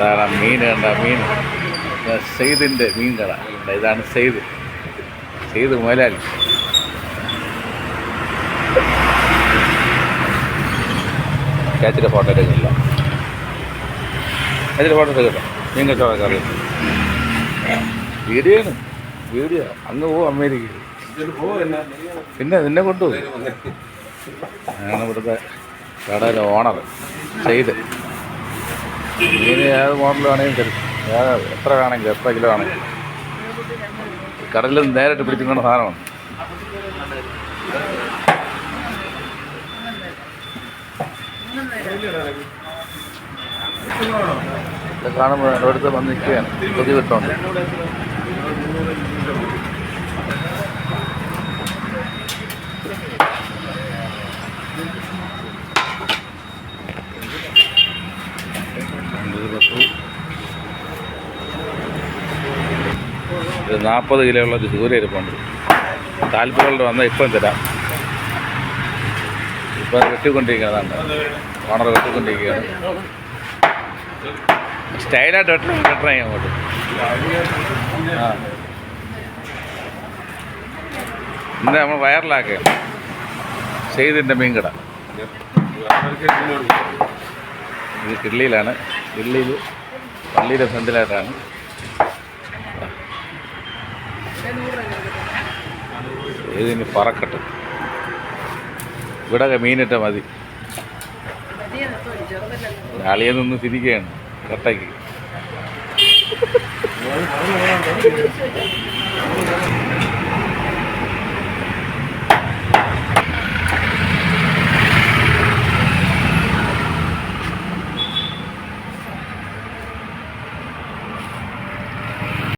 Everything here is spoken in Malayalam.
അതാണ് മീൻ കണ്ട മീൻ. സെയ്തിൻ്റെ മീൻ കട. ഇതാണ് സെയ്ത് മുതലാളി. ചേച്ചിയുടെ ഫോട്ടോ എടുക്കുന്നില്ല. ചേച്ചിയുടെ ഫോട്ടോ എടുക്കട്ടെ. മീൻ കച്ചവടക്കാർ വീഡിയോ അങ്ങ് പോവും അമേരിക്കയിൽ. പിന്നെ നിന്നെ കൊണ്ടുപോകും. ഞാനാണ് ഇവിടുത്തെ കടയിലെ ഓണർ സെയ്ത്. മീൻ ഏത് മോഡൽ വേണമെങ്കിലും തരും. എത്ര വേണമെങ്കിലും എത്ര കിലോ വേണമെങ്കിലും കടലിൽ നിന്ന് നേരിട്ട് പിടിച്ചിരിക്കുന്ന സാധനമാണ്. ഇത് കാണുമ്പോൾ അടുത്ത് വന്ന് നിൽക്കുകയാണ്. കൊതി വിട്ടോണ്ട് ഇത് 40 കിലോ ഉള്ള ദൂരെ ഇരിപ്പുണ്ട്. താല്പര്യമുള്ള വന്നാൽ ഇപ്പം തരാം. ഇപ്പം വെട്ടിക്കൊണ്ടിരിക്കുന്നതാണ്. ഓണർ വെട്ടിക്കൊണ്ടിരിക്കുകയാണ്. സ്റ്റൈലായിട്ട് വെട്ടണേ അങ്ങോട്ട്. ആ ഇന്ന് നമ്മൾ വൈറലാക്കുക സെയ്തിൻ്റെ മീൻ കട. ഇത് കിള്ളിയിലാണ്. കിള്ളിയിൽ പള്ളിയുടെ ഫ്രണ്ടിലായിട്ടാണ്. ഇതിന് പറക്കട്ടെ. ഇവിടെ മീനിട്ട മതി. അളിയിൽ നിന്ന് തിരിക്കുകയാണ് കട്ടയ്ക്ക്.